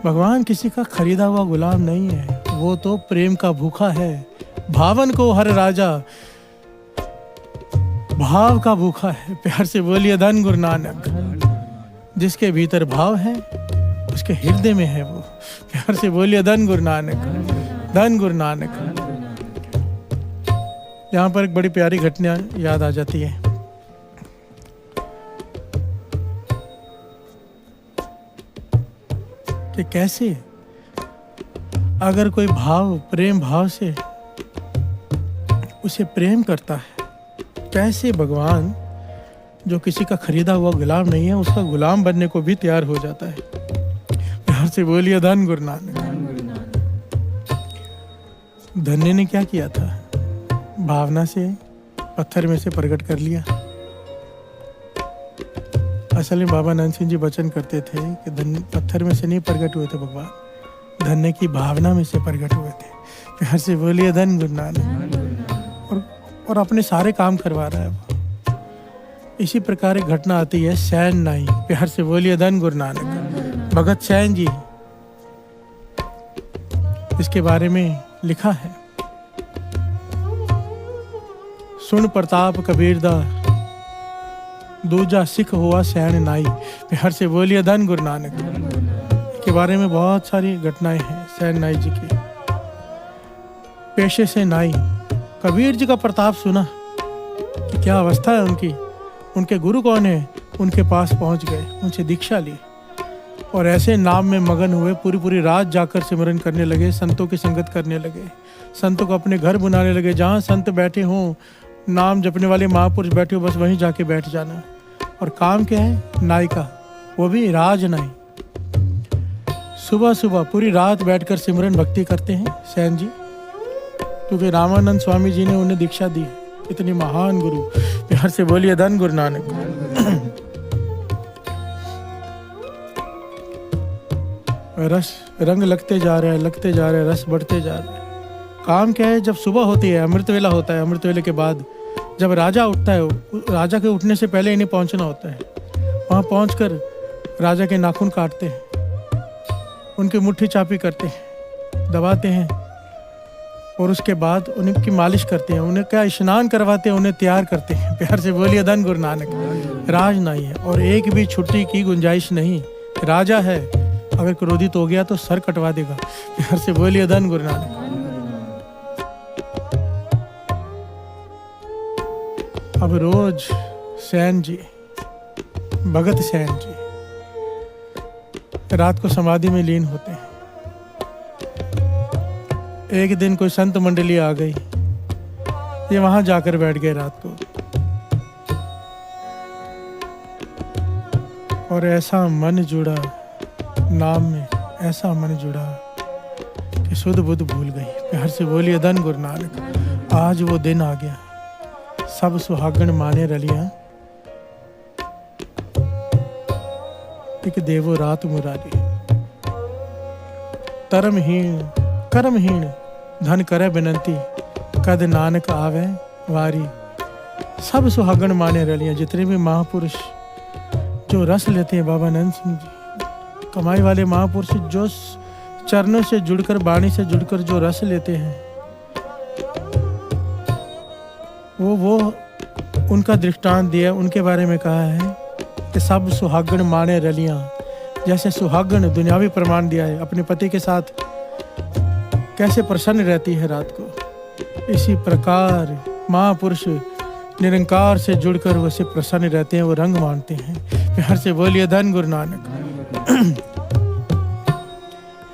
भगवान किसी का खरीदा हुआ गुलाम नहीं है, वो तो प्रेम का भूखा है। भावन को हर राजा भाव का भूखा है। प्यार से बोलिए धन गुरु नानक। जिसके भीतर भाव है उसके हृदय में है वो। प्यार से बोलिए धन गुरु नानक, धन गुरु नानक। यहाँ पर एक बड़ी प्यारी घटना याद आ जाती है। कि कैसे अगर कोई भाव प्रेम भाव से उसे प्रेम करता है, कैसे भगवान जो किसी का खरीदा हुआ गुलाम नहीं है उसका गुलाम बनने को भी तैयार हो जाता है। प्यार से बोलिए धन गुरु नानक। धन्य ने क्या किया था? भावना से पत्थर में से प्रकट कर लिया। असल में बाबा नंद सिंह जी वचन करते थे कि पत्थर में से नहीं प्रकट हुए थे भगवान, धन्य की भावना में से प्रकट हुए थे। प्यार से बोलिए धन गुरु नानक। और अपने सारे काम करवा रहा है वो। इसी प्रकार एक घटना आती है सैन नाई। प्यार से बोलिए धन गुरु नानक। भगत सैन जी, इसके बारे में लिखा है, सुन प्रताप कबीरदास दूजा सिख हुआ सैन नाई। प्यार से बोलिए धन गुरु नानक। के बारे में बहुत सारी घटनाएं हैं सैन नाई जी की। पेशे से नाई, कबीर जी का प्रताप सुना कि क्या अवस्था है उनकी, उनके गुरु कौन है, उनके पास पहुंच गए, उनसे दीक्षा ली और ऐसे नाम में मगन हुए, पूरी पूरी रात जाकर सिमरन करने लगे, संतों की संगत करने लगे, संतों को अपने घर बुलाने लगे। जहाँ संत बैठे हों, नाम जपने वाले महापुरुष बैठे हो, बस वहीं जाके बैठ जाना। और काम क्या है? नाई का, वो भी राज नाई। सुबह सुबह पूरी रात बैठकर सिमरन भक्ति करते हैं सैन जी, क्योंकि रामानंद स्वामी जी ने उन्हें दीक्षा दी। इतनी महान गुरु। प्यार से बोलिए धन गुरु नानक। रस रंग लगते जा रहे हैं, लगते जा रहे हैं, रस बढ़ते जा रहे हैं। काम क्या है? जब सुबह होती है, अमृत वेला होता है, अमृत वेले के बाद जब राजा उठता है, राजा के उठने से पहले इन्हें पहुंचना होता है। वहां पहुंचकर राजा के नाखून काटते हैं, उनकी मुट्ठी चापी करते हैं, दबाते हैं और उसके बाद उनकी मालिश करते हैं, उन्हें क्या स्नान करवाते हैं, उन्हें तैयार करते हैं। प्यार से बोलिए धन गुरु नानक। राज नहीं है और एक भी छुट्टी की गुंजाइश नहीं। राजा है, अगर क्रोधित हो गया तो सर कटवा देगा। प्यार से बोलिए धन गुरु नानक। अब रोज सैन जी, भगत सैन जी रात को समाधि में लीन होते हैं। एक दिन कोई संत मंडली आ गई, ये वहां जाकर बैठ गए रात को। और ऐसा मन जुड़ा नाम में, ऐसा मन जुड़ा कि सुध बुध भूल गई। प्यार से बोलिए धन गुरु नानक। आज वो दिन आ गया, सब सुहागण माने रलियां, एक देवो रात मुरारी। तरमहीन कर्महीन धन करे बिनती, कद नानक आवे वारी। सब सुहागण माने रलियां, जितने भी महापुरुष जो रस लेते हैं, बाबा नंद सिंह जी कमाई वाले महापुरुष, जो चरणों से जुड़कर, वाणी से जुड़कर जो रस लेते हैं, वो उनका दृष्टांत दिया। उनके बारे में कहा है कि सब सुहागण माने रलियां। जैसे सुहागण दुनियावी प्रमाण दिया है, अपने पति के साथ कैसे प्रसन्न रहती है रात को, इसी प्रकार महापुरुष निरंकार से जुड़कर वैसे प्रसन्न रहते हैं, वो रंग मानते हैं। प्यार से बोलिए धन गुरु नानक।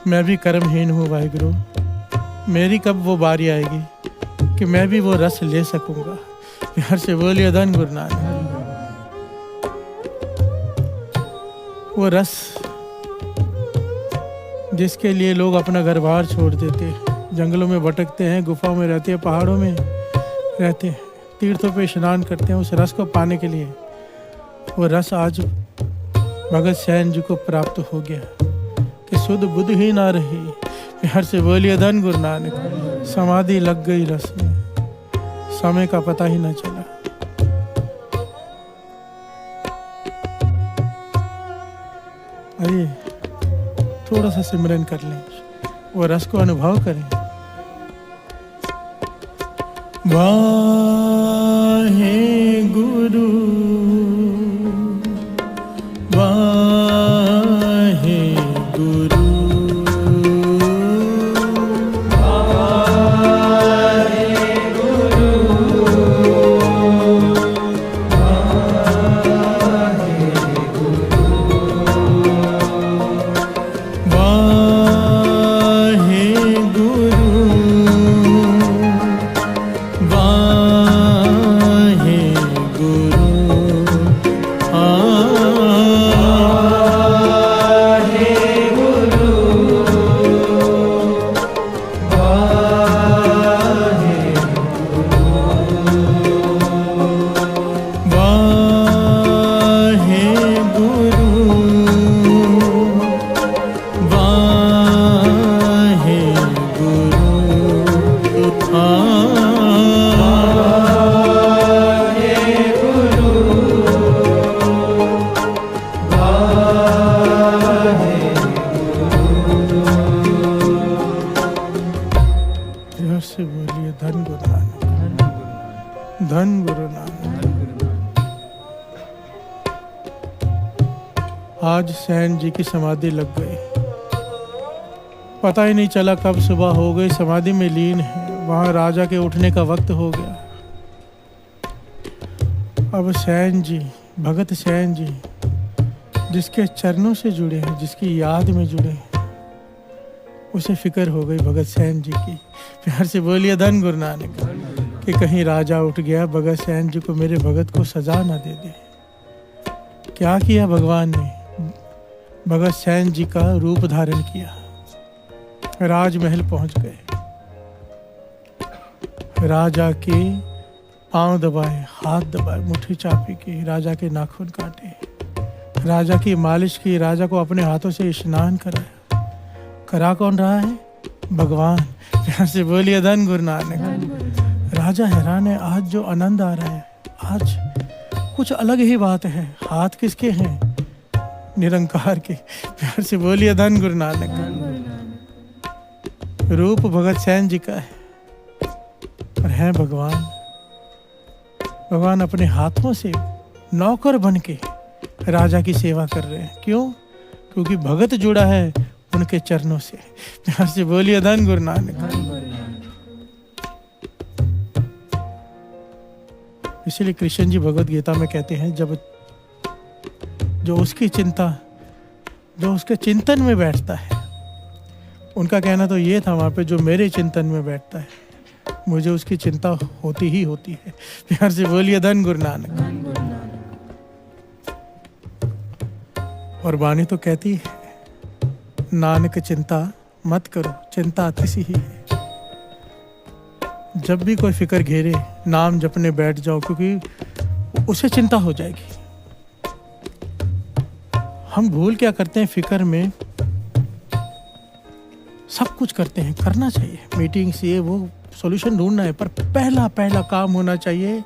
मैं भी कर्महीन हूँ वाहिगुरु, मेरी कब वो बारी आएगी कि मैं भी वो रस ले सकूंगा। प्यार से बोलिए धन गुरु नानक। वो रस जिसके लिए लोग अपना घर बार छोड़ देते हैं, जंगलों में भटकते हैं, गुफाओं में रहते हैं, पहाड़ों में रहते हैं, तीर्थों पे स्नान करते हैं, उस रस को पाने के लिए। वो रस आज भगत सैन जी को प्राप्त हो गया कि शुद्ध बुद्ध ही ना रही। प्यार से बोलिए धन गुरु नानक। समाधि लग गई रस में, समय का पता ही न चला। आइए थोड़ा सा सिमरन कर लें, वो रस को अनुभव करें। वाहे गुरु वाहे गुरु से बोलिए धन गुरु नानक, धन गुरु नानक। आज सैन जी की समाधि लग गई, पता ही नहीं चला कब सुबह हो गई। समाधि में लीन है, वहां राजा के उठने का वक्त हो गया। अब सैन जी, भगत सैन जी जिसके चरणों से जुड़े हैं, जिसकी याद में जुड़े हैं, उसे फिक्र हो गई भगत सैन जी की। प्यार से बोलिए धन गुरु नानक, कि कहीं राजा उठ गया, भगत सैन जी को, मेरे भगत को सजा ना दे दे। क्या किया भगवान ने? भगत सैन जी का रूप धारण किया, राजमहल पहुंच गए, राजा के पांव दबाए, हाथ दबाए, मुट्ठी चापी की, राजा के नाखून काटे, राजा की मालिश की, राजा को अपने हाथों से स्नान कराया। करा कौन रहा है? भगवान। प्यार से बोलिए धन गुरु नानक। राजा हैरान है, आज जो आनंद आ रहा है, आज कुछ अलग ही बात है। हाथ किसके हैं? निरंकार के। प्यार से बोलिए धन गुरु नानक। रूप भगत सैन जी का है, और है भगवान। भगवान अपने हाथों से नौकर बन के राजा की सेवा कर रहे हैं। क्यों? क्योंकि भगत जुड़ा है उनके चरणों से। प्यार से बोलिए धन गुरु नानक। इसलिए कृष्ण जी भगवत गीता में कहते हैं, जब जो उसकी चिंता, जो उसके चिंतन में बैठता है, उनका कहना तो ये था वहां पे, जो मेरे चिंतन में बैठता है, मुझे उसकी चिंता होती ही होती है। प्यार से बोलिए धन गुरु नानक। और वाणी तो कहती है, नानक चिंता मत करो, चिंता किसी ही है। जब भी कोई फिक्र घेरे, नाम जपने बैठ जाओ, क्योंकि उसे चिंता हो जाएगी। हम भूल क्या करते हैं? फिक्र में सब कुछ करते हैं, करना चाहिए, मीटिंग्स ये वो, सॉल्यूशन ढूंढना है, पर पहला काम होना चाहिए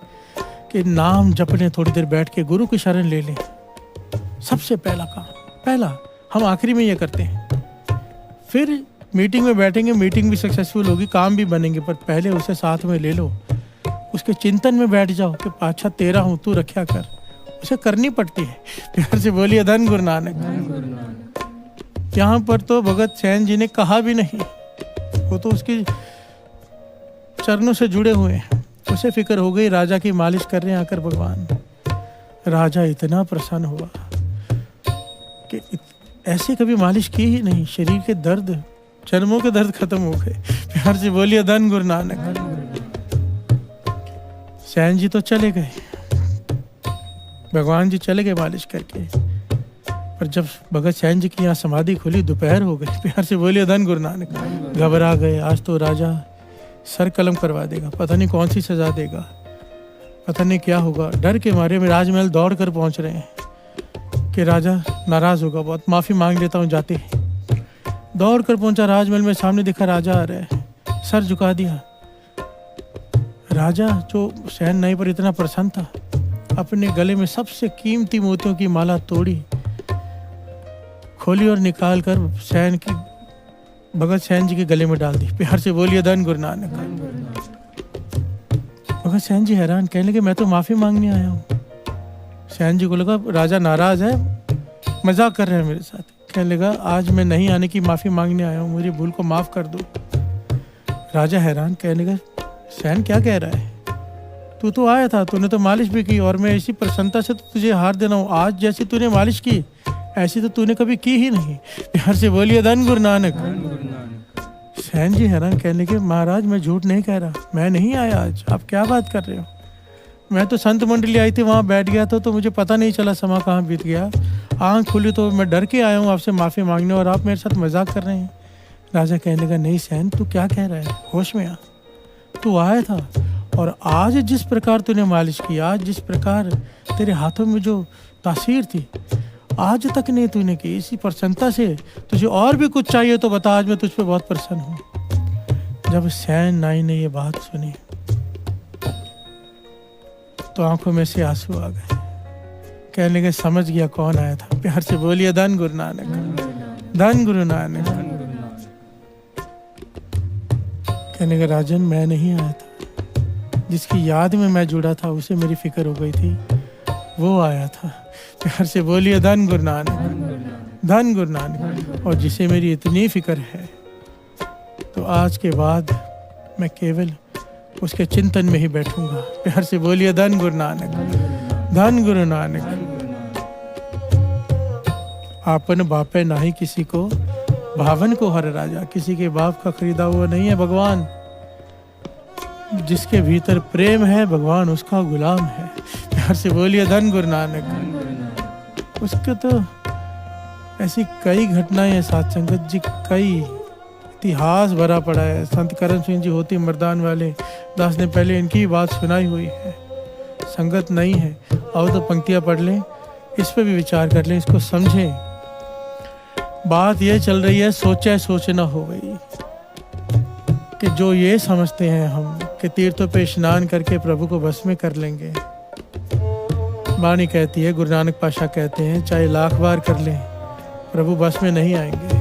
कि नाम जपने, थोड़ी देर बैठ के गुरु की शरण ले लें। सबसे पहला काम, पहला। हम आखिरी में ये करते हैं, फिर मीटिंग में बैठेंगे, मीटिंग भी सक्सेसफुल होगी, काम भी बनेंगे, पर पहले उसे साथ में ले लो, उसके चिंतन में बैठ जाओ कि अच्छा तेरा हूं, तू रक्षा कर। उसे करनी पड़ती है। प्यार से बोलिए धन गुरु नानक। यहाँ पर तो भगत सैन जी ने कहा भी नहीं, वो तो उसके चरणों से जुड़े हुए हैं। उसे फिक्र हो गई, राजा की मालिश कर रहे हैं आकर भगवान। राजा इतना प्रसन्न हुआ कि ऐसे कभी मालिश की ही नहीं। शरीर के दर्द, चर्मों के दर्द खत्म हो गए। प्यार से बोलिए धन गुरु नानक। सैन जी तो चले गए, भगवान जी चले गए मालिश करके, पर जब भगत सैन जी की यहाँ समाधि खुली, दोपहर हो गई। प्यार से बोलिए धन गुरु नानक। घबरा गए, आज तो राजा सर कलम करवा देगा, पता नहीं कौन सी सजा देगा, पता नहीं क्या होगा। डर के मारे में राजमहल दौड़ कर पहुंच रहे हैं कि राजा नाराज होगा बहुत, माफी मांग लेता हूँ जाते। दौड़ कर पहुंचा राजमहल में, सामने देखा राजा आ रहा है, सर झुका दिया। राजा जो सैन नहीं पर इतना प्रसन्न था, अपने गले में सबसे कीमती मोतियों की माला तोड़ी, खोली और निकाल कर सैन की भगत सैन जी के गले में डाल दी। प्यार से बोलिए धन गुरु नानक। भगत सैन जी हैरान, कहने लगे मैं तो माफी मांगने आया हूँ। सैन जी को लगा राजा नाराज है, मजाक कर रहे हैं मेरे साथ। कहने लगा आज मैं नहीं आने की माफी मांगने आया हूँ, मुझे भूल को माफ कर दो। राजा हैरान, कहने लगा सैन क्या कह रहा है, तू तो आया था, तूने तो मालिश भी की और मैं इसी प्रसन्नता से तो तुझे हार देना हूँ। आज जैसी तूने मालिश की ऐसी तो तूने कभी की ही नहीं। प्यार से बोलिए धन गुरु नानक। सैन जी हैरान, कहने के महाराज मैं झूठ नहीं कह रहा, मैं नहीं आया आज, आप क्या बात कर रहे हो। मैं तो संत मंडली आई थी, वहाँ बैठ गया तो मुझे पता नहीं चला समय कहाँ बीत गया। आँख खुली तो मैं डर के आया हूँ आपसे माफ़ी मांगने और आप मेरे साथ मजाक कर रहे हैं। राजा कहने लगा नहीं सैन तू क्या कह रहा है, होश में आ। तू आया था और आज जिस प्रकार तूने मालिश की, आज जिस प्रकार तेरे हाथों में जो तासीर थी आज तक नहीं तूने की। इसी प्रसन्नता से तुझे और भी कुछ चाहिए तो बता, आज मैं तुझ पे बहुत प्रसन्न हूँ। जब सैन नाई ने ये बात सुनी तो आंखों में से आंसू आ गए। कहने लगे समझ गया कौन आया था। प्यार से बोलिए धन गुरु नानक, धन गुरु नानक। कहने लगे राजन मैं नहीं आया था, जिसकी याद में मैं जुड़ा था उसे मेरी फिक्र हो गई थी, वो आया था। प्यार से बोलिए धन गुरु नानक, धन गुरु नानक। और जिसे मेरी इतनी फिक्र है तो आज के बाद मैं केवल उसके चिंतन में ही बैठूंगा। प्यार से बोलिए धन गुरु नानक, धन गुरु नानक। आपन बापे नाही किसी को, भावन को हर राजा। किसी के बाप का खरीदा हुआ नहीं है भगवान। जिसके भीतर प्रेम है भगवान उसका गुलाम है। प्यार से बोलिए धन गुरु नानक। उसके तो ऐसी कई घटनाएं हैं साथ संगत जी, कई इतिहास भरा पड़ा है। संत करण सिंह जी होती मर्दान वाले दास ने पहले इनकी बात सुनाई हुई है। संगत नहीं है, आओ तो पंक्तियां पढ़ लें, इस पे भी विचार कर लें, इसको समझें। बात ये चल रही है सोचा सोचना हो गई कि जो ये समझते हैं हम कि तीर्थों पे स्नान करके प्रभु को बस में कर लेंगे। वाणी कहती है, गुरु नानक पाशा कहते हैं चाहे लाख बार कर लें प्रभु बस में नहीं आएंगे।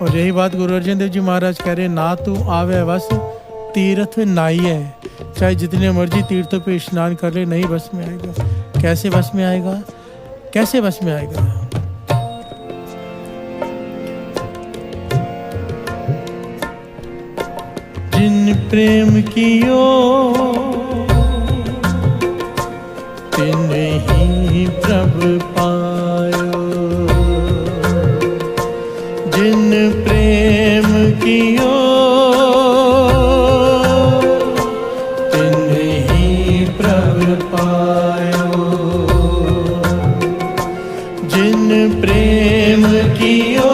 और यही बात गुरु अर्जन देव जी महाराज कह रहे हैं, ना तू आवे बस तीर्थ नाई है। चाहे जितने मर्जी तीर्थों पे स्नान कर ले नहीं बस में आएगा। कैसे बस में आएगा, कैसे बस में आएगा। जिन प्रेम कियो तिन ही प्रभु पायो। जिन प्रेम कियो तिन ही प्रभु पायो। जिन प्रेम कियो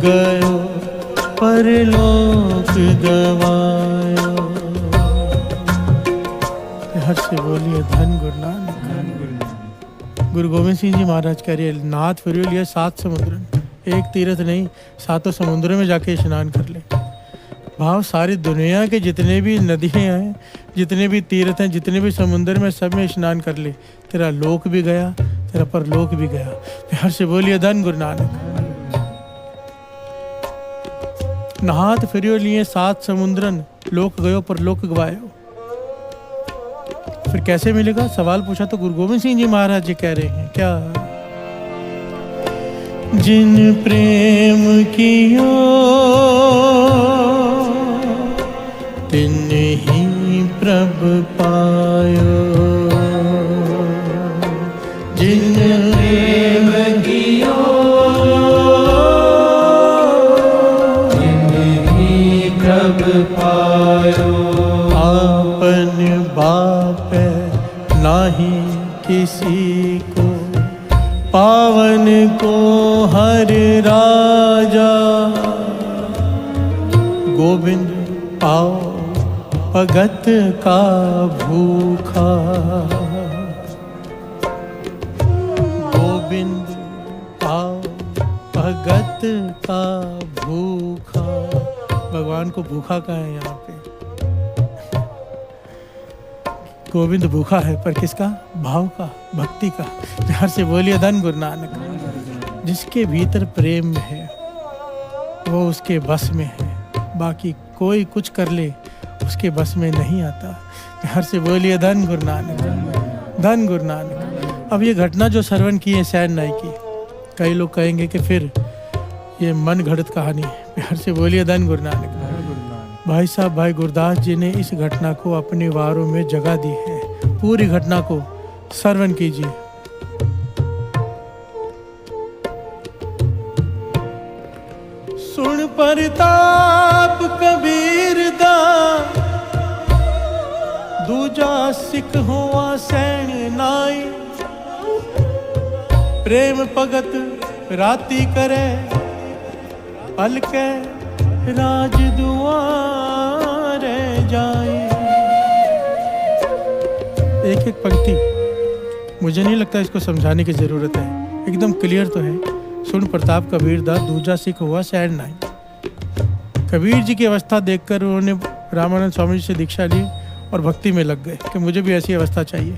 गयो परलोक गवायो। हर से बोलिए धन गुरु नानक। गुरु गोविंद सिंह जी महाराज कह रहे नाथ फिर लिया 7 समुद्र, एक तीर्थ नहीं 7 समुद्रों में जाके स्नान कर ले। भाव सारी दुनिया के जितने भी नदियाँ हैं, जितने भी तीर्थ हैं, जितने भी समुद्र में सब में स्नान कर ले, तेरा लोक भी गया, तेरा परलोक भी गया। हर से बोलिए धन गुरु नानक। नहात फिरियो लिए 7 समुद्रन, लोक गयो पर लोक गवायो। फिर कैसे मिलेगा सवाल पूछा तो गुरु गोविंद सिंह जी महाराज जी कह रहे हैं क्या, जिन प्रेम कियो तिन ही प्रभु पायो। जिन प्रेम कियो प्रभु पायो। आपन बाप नाही किसी को, पावन को हर राजा। गोविंद आओ भगत का भूखा, गोविंद आओ भगत का भूखा। भगवान को भूखा कहा है यहाँ पे। गोविंद भूखा है पर किसका? भाव का, भक्ति का। प्यार से बोलिए धन गुरु नानक। जिसके भीतर प्रेम है वो उसके बस में है, बाकी कोई कुछ कर ले उसके बस में नहीं आता। प्यार से बोलिए धन गुरु नानक, धन गुरु नानक। अब ये घटना जो श्रवण की है सैन नाई की, कई लोग कहेंगे कि फिर ये मन घड़त कहानी है। प्यार से बोलिए धन गुरु नानक। भाई साहब, भाई गुरदास जी ने इस घटना को अपने वारों में जगह दी है। पूरी घटना को श्रवण कीजिए। सुन परताप कबीर दा, दूजा सिख हुआ सैन नाई। प्रेम भगत राती करे, पलके राज दुआरे जाए। एक एक पंक्ति मुझे नहीं लगता इसको समझाने की जरूरत है, एकदम क्लियर तो है। सुन प्रताप कबीर दा, दूजा सिख हुआ सैन नाई। कबीर जी की अवस्था देखकर उन्होंने रामानंद स्वामी जी से दीक्षा ली और भक्ति में लग गए कि मुझे भी ऐसी अवस्था चाहिए।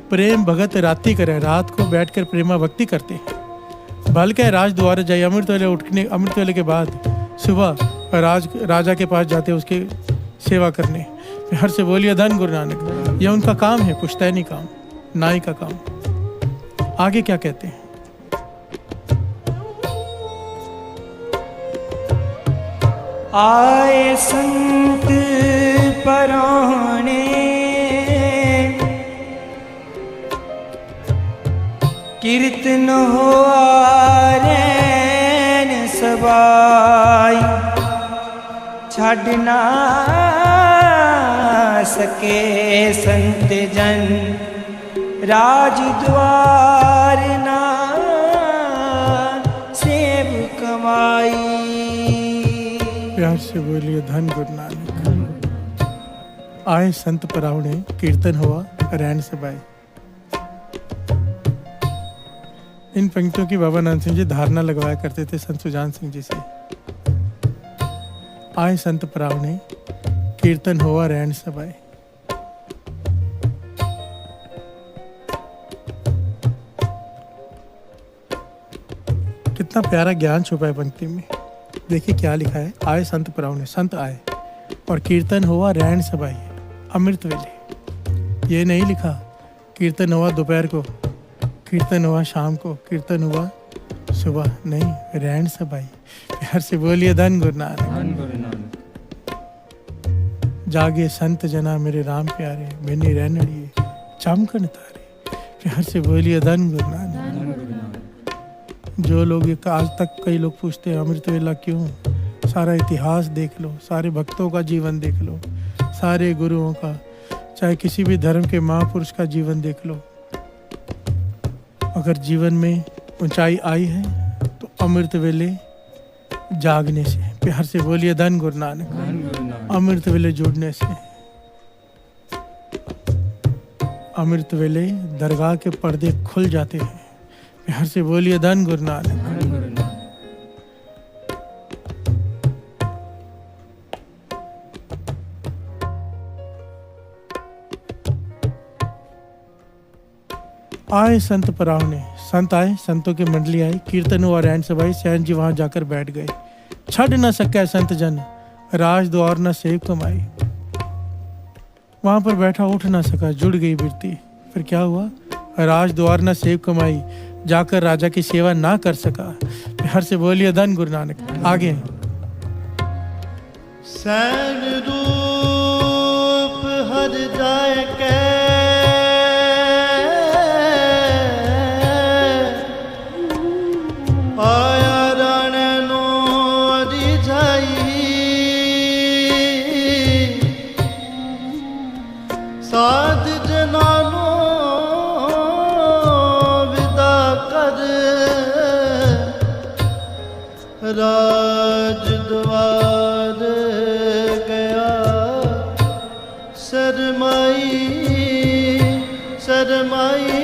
प्रेम भगत राती करे, रात को बैठकर प्रेमा भक्ति करते हैं। भल के राज द्वारे जाए, अमृत वेले के बाद सुबह राजा के पास जाते उसके सेवा करने। प्यार से बोलिए धन गुरु नानक। यह उनका काम है, पुश्तैनी काम, नाई का काम। आगे क्या कहते हैं? आए संत पराणे, कीर्तन होआ रैन सबाई। छड़ ना सके संत जन, राज द्वार ना सेब कमाई। प्यार से बोलिए धन गुरु नानक। आए संत परावणे, कीर्तन हुआ रैन सबाई। इन पंक्तियों की बाबा नानक सिंह जी धारणा लगवाया करते थे संत सुजान सिंह जी से। आए संत परावणे, कीर्तन हुआ रैन सबाई। कितना प्यारा ज्ञान छुपा है पंक्ति में। देखिए क्या लिखा है। आए संत परावणे, संत आए और कीर्तन हुआ रैन सबाई, अमृत वेले। ये नहीं लिखा कीर्तन हुआ दोपहर को, कीर्तन हुआ शाम को, कीर्तन हुआ सुबह, नहीं, रैन सबाई। प्यार से बोलिए धन गुरु नानक। जागे संत जना मेरे राम प्यारे, मैंने रैनड़िए चमकन तारे। प्यार से बोलिए धन गुरु नानक। जो लोग ये आज तक कई लोग पूछते हैं अमृत वेला क्यों, सारा इतिहास देख लो, सारे भक्तों का जीवन देख लो, सारे गुरुओं का, चाहे किसी भी धर्म के महापुरुष का जीवन देख लो। अगर जीवन में ऊंचाई आई है तो अमृत वेले जागने से। प्यार से बोलिए धन गुरु नानक। अमृत वेले जुड़ने से, अमृत वेले दरगाह के पर्दे खुल जाते हैं। प्यार से बोलिए धन गुरु नानक। आए संत परावने, संत आए, संतों की मंडली आई, कीर्तन हुआ रैन सबाई। सैन जी वहां जाकर बैठ गए। छड़ न सके संत जन, राज द्वार न सेव कमाई। वहां पर बैठा उठ ना सका, जुड़ गई बिरती। फिर क्या हुआ? राज द्वार न सेव कमाई, जाकर राजा की सेवा ना कर सका। प्यार से बोलिए धन गुरु नानक। आगे सैन रूप हर जाए के, आया रण नो रिझाई। साध जनानो राज द्वार शरमाई शरमाई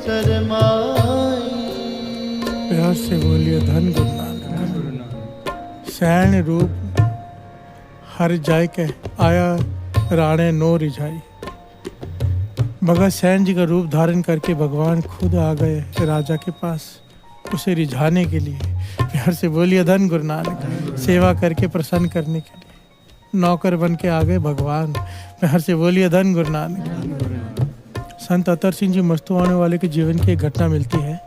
शरमाई। प्यार से बोलिए धन गुरु नानक। सैन रूप हर जाय के आया राणे नो रिझाई। भगत सैन जी का रूप धारण करके भगवान खुद आ गए राजा के पास उसे रिझाने के लिए। प्यार से बोलिए धन गुरु नानक। सेवा करके प्रसन्न करने के लिए नौकर बन के आ गए भगवान। प्यार से बोलिए धन गुरु नानक। संत अतर सिंह जी मस्तुआने वाले के जीवन की एक घटना मिलती है।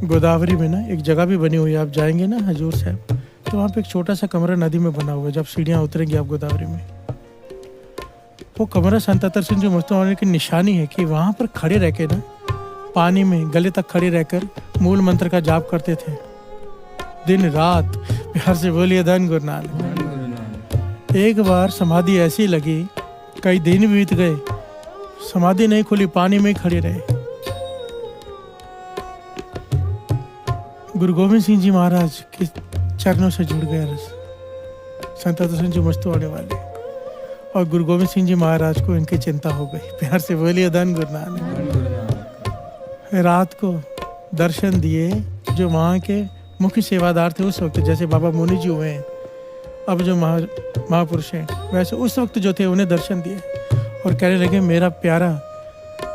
गोदावरी में ना एक जगह भी बनी हुई है, आप जाएंगे ना हजूर साहब तो वहाँ पे एक छोटा सा कमरा नदी में बना हुआ है। जब सीढ़ियाँ उतरेंगी आप गोदावरी में, वो कमरा संत अतर सिंह जी मस्तुआने की निशानी है कि वहाँ पर खड़े रह के ना पानी में गले तक खड़े रहकर मूल मंत्र का जाप करते थे दिन रात। प्यार से बोलिए धन गुरु नानक। एक बार समाधि ऐसी लगी, कई दिन बीत गए, समाधि नहीं खुली, पानी में ही खड़े रहे। गुरु गोविंद सिंह जी महाराज के चरणों से जुड़ गया रस, संत अतर सिंह जी मस्तुआने वाले। और गुरु गोविंद सिंह जी महाराज को इनकी चिंता हो गई। प्यार से बोलिए धन गुरु नानक। रात को दर्शन दिए जो वहाँ के मुख्य सेवादार थे उस वक्त, जैसे बाबा मुनि जी हुए हैं अब जो महापुरुष हैं, वैसे उस वक्त जो थे उन्हें दर्शन दिए और कहने लगे मेरा प्यारा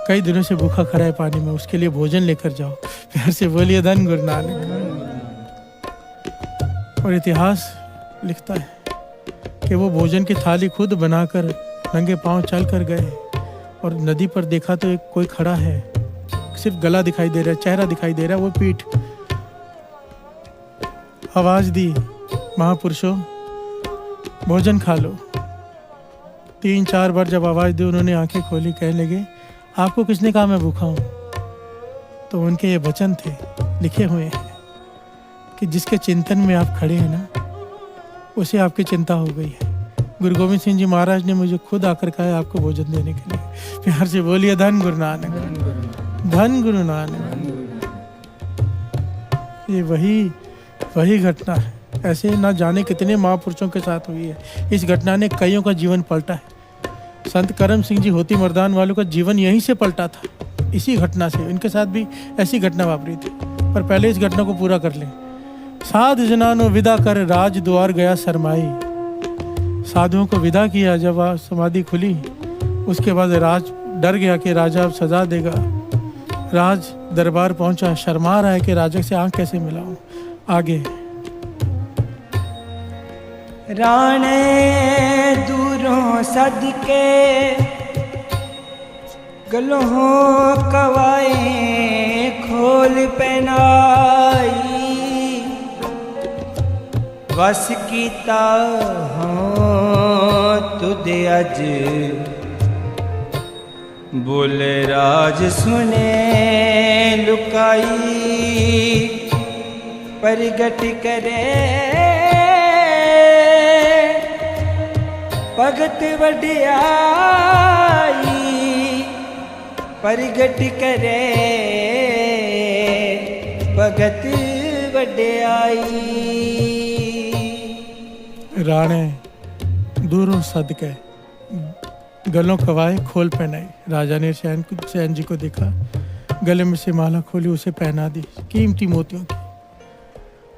कई दिनों से भूखा खड़ा है पानी में, उसके लिए भोजन लेकर जाओ। प्यार से बोलिए धन गुरु नानक। और इतिहास लिखता है कि वो भोजन की थाली खुद बनाकर नंगे पांव चल कर गए और नदी पर देखा तो एक कोई खड़ा है, सिर्फ गला दिखाई दे रहा है, चेहरा दिखाई दे रहा है, वो पीठ। आवाज दी महापुरुषों भोजन खा लो। 3-4 बार जब आवाज दी उन्होंने आंखें खोली, कहने लगे आपको किसने कहा मैं भूखा हूं? तो उनके ये वचन थे लिखे हुए हैं कि जिसके चिंतन में आप खड़े हैं ना उसे आपकी चिंता हो गई है। गुरु गोविंद सिंह जी महाराज ने मुझे खुद आकर कहा है आपको भोजन देने के लिए। प्यार से बोलिए धन गुरु नानक। धन गुरु नानक। ये वही घटना है। ऐसे ना जाने कितने महापुरुषों के साथ हुई है। इस घटना ने कईयों का जीवन पलटा है। संत करम सिंह जी होती मर्दान वालों का जीवन यहीं से पलटा था, इसी घटना से। इनके साथ भी ऐसी घटना वापरी थी। पर पहले इस घटना को पूरा कर लें। साध जनानो विदा कर राज द्वार गया शरमाई। साधुओं को विदा किया जब समाधि खुली, उसके बाद राज डर गया कि राजा अब सजा देगा। राज दरबार पहुंचा, शर्मा रहा है कि राजा से आंख कैसे मिलाऊं। आगे राणे दूरों सदके गलों कवाए खोल पहनाई। वस कीता हों तुद अज बोले राज सुने लुकाई। प्रगट करे भगत वड्याई। प्रगट करे भगत वड्याई। राणे दूरों सदके गलों कवाए खोल पहनाई। राजा ने सैन जी को देखा, गले में से माला खोली, उसे पहना दी कीमती मोतियों की।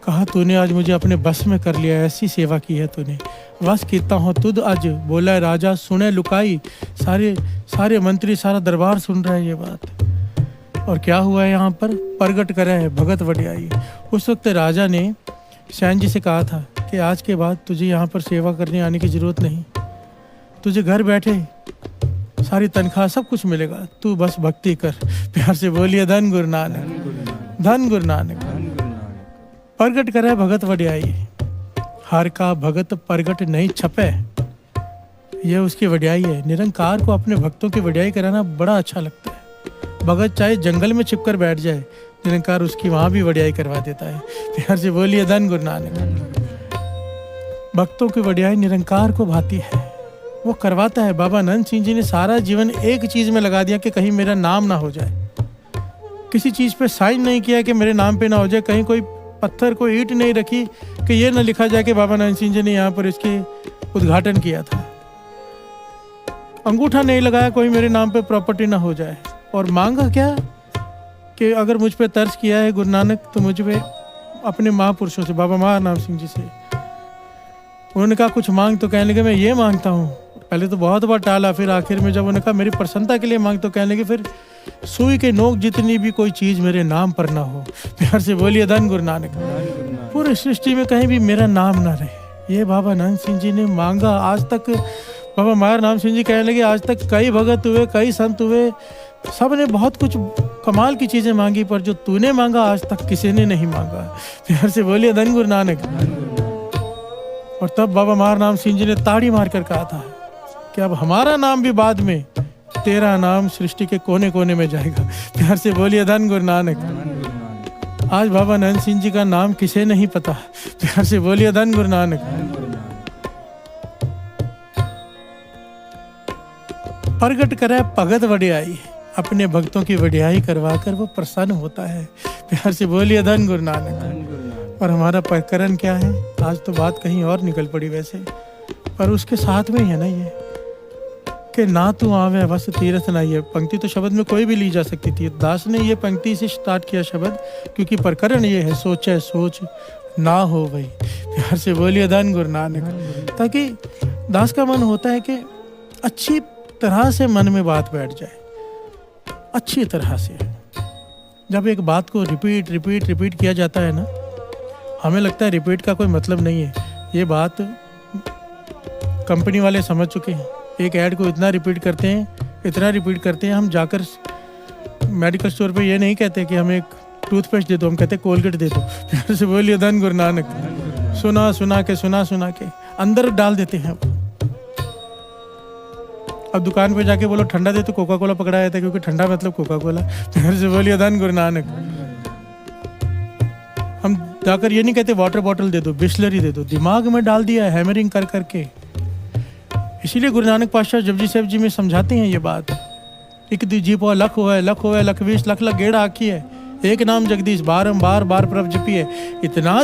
कहा तूने आज मुझे अपने बस में कर लिया, ऐसी सेवा की है तूने। वस कीता हूँ तुद अज बोला राजा सुने लुकाई। सारे मंत्री सारा दरबार सुन रहे हैं ये बात। और क्या हुआ है यहाँ पर? प्रगट करे है भगत वड्याई। उस वक्त राजा ने सैन जी से कहा था कि आज के बाद तुझे यहाँ पर सेवा करने आने की जरूरत नहीं, तुझे घर बैठे सारी तनख्वाह सब कुछ मिलेगा, तू बस भक्ति कर। प्यार से बोलिए धन गुरु नानक। धन गुरु नानक। प्रगट करे भगत वड्याई। हर का भगत प्रगट नहीं छपे, यह उसकी वड्याई है। निरंकार को अपने भक्तों की वड्याई कराना बड़ा अच्छा लगता है। भगत चाहे जंगल में छिपकर बैठ जाए, निरंकार उसकी वहां भी वड्याई करवा देता है। प्यार से बोलिए धन गुरु नानक। भक्तों की वड्याई निरंकार को भाती है, वो करवाता है। बाबा नंद सिंह जी ने सारा जीवन एक चीज में लगा दिया कि कहीं मेरा नाम ना हो जाए। किसी चीज पे साइन नहीं किया कि मेरे नाम पे ना हो जाए, कहीं कोई पत्थर को ईंट नहीं रखी कि ये न लिखा जाए कि बाबा नानक सिंह जी ने यहाँ पर इसके उद्घाटन किया था। अंगूठा नहीं लगाया कोई मेरे नाम पे प्रॉपर्टी ना हो जाए। और मांगा क्या कि अगर मुझ पे तर्ज किया है गुरु नानक तो मुझ पे अपने महापुरुषों से, बाबा महानाम सिंह जी से। उन्होंने कहा कुछ मांग, तो कहने लगे मैं ये मांगता हूँ। पहले तो बहुत बार टाला, फिर आखिर में जब उन्होंने कहा मेरी प्रसन्नता के लिए मांग, तो कहने लगे फिर सुई के नोक जितनी भी कोई चीज़ मेरे नाम पर ना हो। प्यार से बोलिए धन गुरु नानक। पूरी सृष्टि में कहीं भी मेरा नाम ना रहे, ये बाबा नानक सिंह जी ने मांगा। आज तक बाबा महानाम सिंह जी कहने लगे आज तक कई भगत हुए, कई संत हुए, सब ने बहुत कुछ कमाल की चीज़ें मांगी, पर जो तूने मांगा आज तक किसी ने नहीं मांगा। प्यार से बोलिए धन गुरु नानक। और तब बाबा महानाम सिंह जी ने ताड़ी मार कर कहा था कि अब हमारा नाम भी बाद में, तेरा नाम सृष्टि के कोने कोने में जाएगा। प्यार से बोलिए धन गुरु नानक। आज बाबा नानक सिंह जी का नाम किसे नहीं पता। प्यार से बोलिए धन गुरु नानक। प्रगट करे भगत वडियाई, अपने भक्तों की वडियाई करवा कर वो प्रसन्न होता है। प्यार से बोलिए धन गुरु नानक। और हमारा प्रकरण क्या है, आज तो बात कहीं और निकल पड़ी वैसे, पर उसके साथ में ही है ना ये कि ना तू आवे बस तीरथ ना। ये पंक्ति तो शब्द में कोई भी ली जा सकती थी, दास ने ये पंक्ति से स्टार्ट किया शब्द, क्योंकि प्रकरण ये है सोचे सोच ना हो वही। प्यार से बोलिए धन गुरु नानक। ताकि दास का मन होता है कि अच्छी तरह से मन में बात बैठ जाए, अच्छी तरह से। जब एक बात को रिपीट किया जाता है ना, हमें लगता है रिपीट का कोई मतलब नहीं है। ये बात कंपनी वाले समझ चुके हैं। एक ऐड को इतना रिपीट करते हैं, हम जाकर मेडिकल स्टोर पे ये नहीं कहते कि हमें एक टूथपेस्ट दे दो, हम कहते कोलगेट दे दो। प्यार से बोलिए धन गुरु नानक। सुना के अंदर डाल देते हैं। अब दुकान पे जाके बोलो ठंडा दे, तो कोका कोला पकड़ा जाता है, क्योंकि ठंडा मतलब कोका कोला। प्यार से बोलिए धन गुरु नानक। हम जाकर ये नहीं कहते वाटर बॉटल दे दो, बिस्लरी दे दो, दिमाग में डाल दिया है हैमरिंग कर करके। इसीलिए गुरु नानक पातशाह जपजी साहब जी में समझाते हैं ये बात, एक जी पो लख होए लख 20 लख गेड़ा आखी है, एक नाम जगदीश बारंबार बार प्रभ जपी है। इतना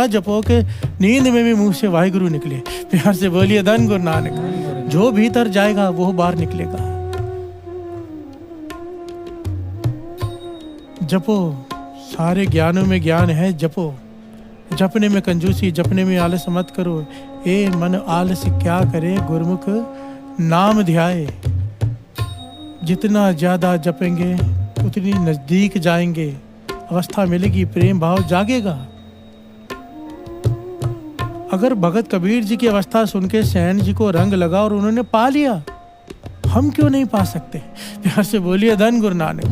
जपो कि नींद में भी मुंह से वाहिगुरु निकले। प्यार से बोलिए धन गुरु नानक। जो भीतर जाएगा वो बाहर निकलेगा। जपो, सारे ज्ञानों में ज्ञान है, जपो। जपने में कंजूसी, जपने में आलस मत करो। ए मन आलस क्या करे, गुरमुख नाम ध्याए। जितना ज्यादा जपेंगे उतनी नजदीक जाएंगे, अवस्था मिलेगी, प्रेम भाव जागेगा। अगर भगत कबीर जी की अवस्था सुन के सैन जी को रंग लगा और उन्होंने पा लिया, हम क्यों नहीं पा सकते? प्यार से बोलिए धन गुरु नानक।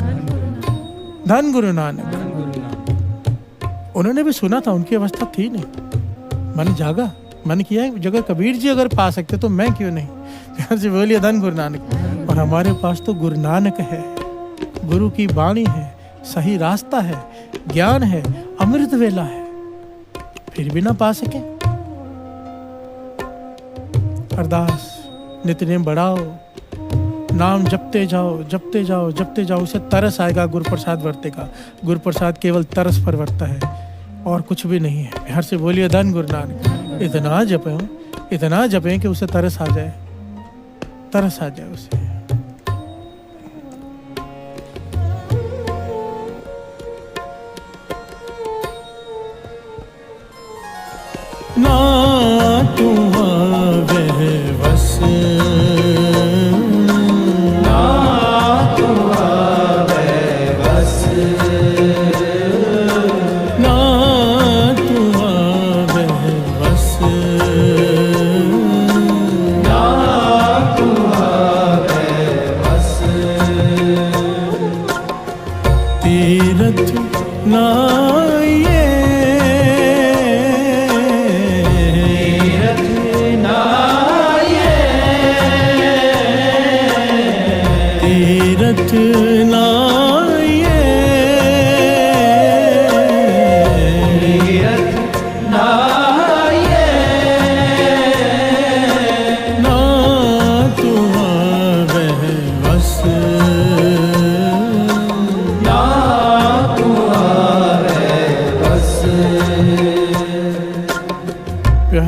धन गुरु नानक। उन्होंने भी सुना था, उनकी अवस्था थी नहीं, मन जागा, मन किया जगह कबीर जी अगर पा सकते तो मैं क्यों नहीं? प्यार से बोलिए धन गुरु नानक। और हमारे पास तो गुरु नानक है, गुरु की वाणी है, सही रास्ता है, ज्ञान है, अमृत वेला है, फिर भी ना पा सके। अरदास नित्यनेम बढ़ाओ, नाम जपते जाओ, उसे तरस आएगा, गुरु प्रसाद वर्तेगा। गुरु प्रसाद केवल तरस पर वर्ता है और कुछ भी नहीं है। प्यार से बोलिए धन गुरु नानक। इतना जपें कि उसे तरस आ जाए उसे। ना तुम आवे बस, ना तुम आवे बस, ना तुम आवे बस, ना तुम आवे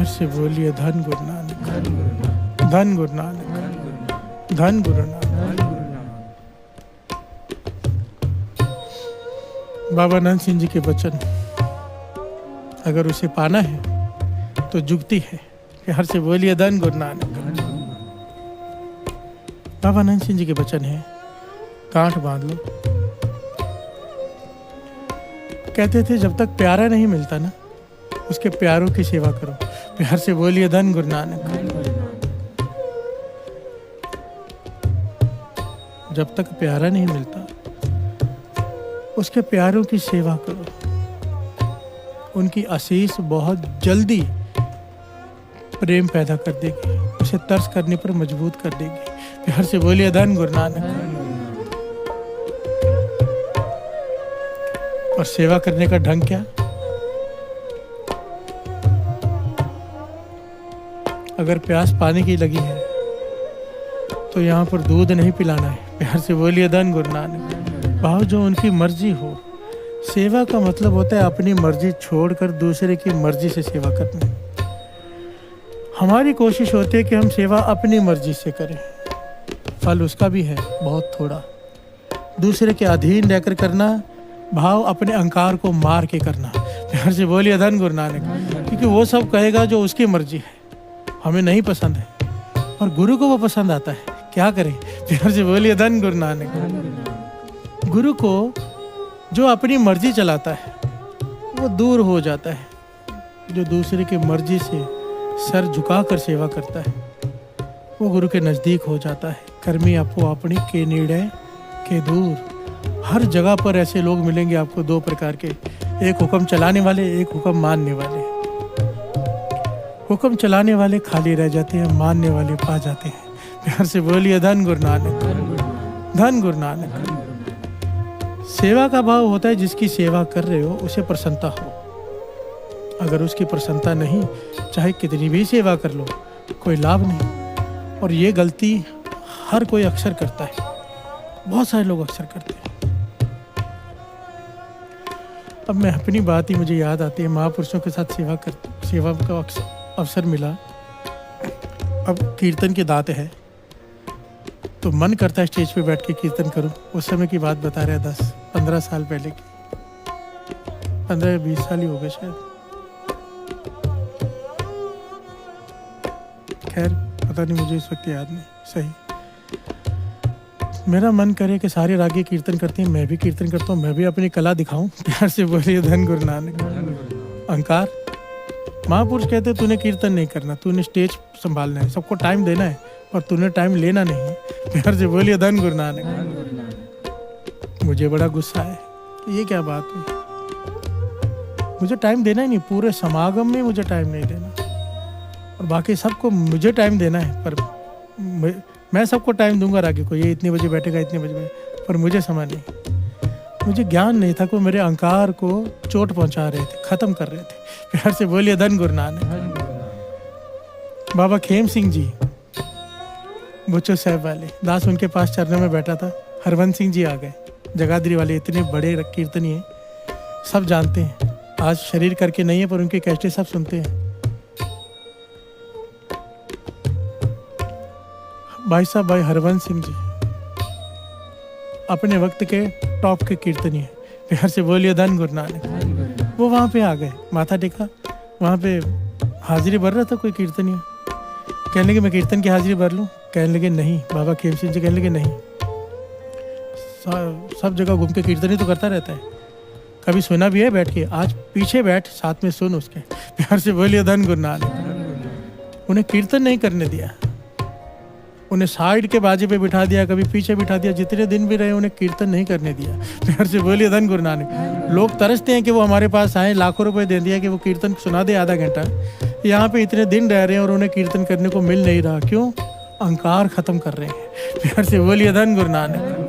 प्यार से बोलिए धन गुरु नानक, धन गुरु नानक, धन गुरु नानक। बाबा नंद सिंह जी के वचन अगर उसे पाना है तो जुगती है कि हर से बोलिए धन गुरु नानक। बाबा नंद सिंह जी के वचन है, गांठ बांध लो। कहते थे जब तक प्यारा नहीं मिलता ना, उसके प्यारों की सेवा करो। प्यार से बोलिए धन गुरु नानक। जब तक प्यारा नहीं मिलता, उसके प्यारों की सेवा करो। उनकी आशीष बहुत जल्दी प्रेम पैदा कर देगी, उसे तरस करने पर मजबूत कर देगी। प्यार से बोलिए धन गुरु नानक। और सेवा करने का ढंग क्या? अगर प्यास पानी की लगी है तो यहाँ पर दूध नहीं पिलाना है। प्यार से बोलिए धन गुरु नानक। भाव जो उनकी मर्जी हो। सेवा का मतलब होता है अपनी मर्जी छोड़कर दूसरे की मर्जी से सेवा करना। हमारी कोशिश होती है कि हम सेवा अपनी मर्जी से करें, फल उसका भी है बहुत थोड़ा। दूसरे के अधीन रहकर करना, भाव अपने अहंकार को मार के करना। प्यार से बोलिए धन गुरु नानक। क्योंकि वो सब कहेगा जो उसकी मर्जी है, हमें नहीं पसंद है, और गुरु को वो पसंद आता है। क्या करें? प्यार से बोलिए धन गुरु नानक। गुरु को जो अपनी मर्जी चलाता है वो दूर हो जाता है, जो दूसरे की मर्जी से सर झुकाकर सेवा करता है वो गुरु के नज़दीक हो जाता है। कर्मी आपको अपनी के नेड़े के दूर। हर जगह पर ऐसे लोग मिलेंगे आपको दो प्रकार के, एक हुक्म चलाने वाले, एक हुक्म मानने वाले। हुक्म चलाने वाले खाली रह जाते हैं, मानने वाले पा जाते हैं। प्यार से बोलिए धन गुरु नानक, धन गुरु नानक। सेवा का भाव होता है जिसकी सेवा कर रहे हो उसे प्रसन्नता हो। अगर उसकी प्रसन्नता नहीं, चाहे कितनी भी सेवा कर लो, कोई लाभ नहीं। और ये गलती हर कोई अक्सर करता है, बहुत सारे लोग अक्सर करते हैं। अब मैं अपनी बात ही मुझे याद आती है। महापुरुषों के साथ सेवा का अवसर मिला। अब कीर्तन की दात है तो मन करता है स्टेज पे बैठ के कीर्तन करूं। उस समय की बात बता रहे 10-15 साल पहले की, 15-20 साल ही हो गए शायद। खैर पता नहीं, मुझे इस वक्त याद नहीं सही। मेरा मन करे कि सारे रागी कीर्तन करते हैं, मैं भी कीर्तन करता हूँ, मैं भी अपनी कला दिखाऊं। प्यार से बोलिए धन गुरु नानक। अहंकार। महापुरुष कहते तूने कीर्तन नहीं करना, तूने स्टेज संभालना है, सबको टाइम देना है, और तूने टाइम लेना नहीं है। प्यार से बोलिए धन गुरु नानक। मुझे बड़ा गुस्सा है, ये क्या बात हुई? मुझे टाइम देना ही नहीं, पूरे समागम में मुझे टाइम नहीं देना, और बाकी सबको मुझे टाइम देना है। पर मैं सबको टाइम दूंगा रागी को, ये इतने बजे बैठेगा, इतने बजे बैठेगा, पर मुझे समय नहीं। मुझे ज्ञान नहीं था कि मेरे अहंकार को चोट पहुंचा रहे थे, खत्म कर रहे थे। प्यार से बोलिए धन गुरु नानक। बाबा खेम सिंह जी बुच्चो साहब वाले दास, उनके पास चरणों में बैठा था। हरवंश सिंह जी आ गए, जगाधरी वाले, इतने बड़े कीर्तनी हैं, सब जानते हैं। आज शरीर करके नहीं है पर उनके कैसेट सब सुनते हैं। भाई साहब, भाई हरवंश सिंह जी अपने वक्त के टॉप के कीर्तनी है। प्यार से बोलिए धन गुरु नानक। वो वहाँ पे आ गए, माथा टेका, वहाँ पे हाजिरी भर रहा था कोई कीर्तनी। कहने लगे मैं कीर्तन की हाजिरी भर लूँ? कहने लगे नहीं। बाबा खेम सिंह जी कहने लगे नहीं, सब जगह घूम के कीर्तनी तो करता रहता है, कभी सुना भी है बैठ के? आज पीछे बैठ, साथ में सुन उसके। प्यार से बोलिए धन गुरु नानक। उन्हें कीर्तन नहीं करने दिया, उन्हें साइड के बाजे पे बिठा दिया, कभी पीछे बिठा दिया। जितने दिन भी रहे उन्हें कीर्तन नहीं करने दिया। प्यार से बोलिए धन गुरु नानक। लोग तरसते हैं कि वो हमारे पास आए, लाखों रुपए दे दिया कि वो कीर्तन सुना दे आधा घंटा। यहाँ पे इतने दिन रह रहे हैं और उन्हें कीर्तन करने को मिल नहीं रहा। क्यों? अहंकार खत्म कर रहे हैं। प्यार से बोलिए धन गुरु नानक।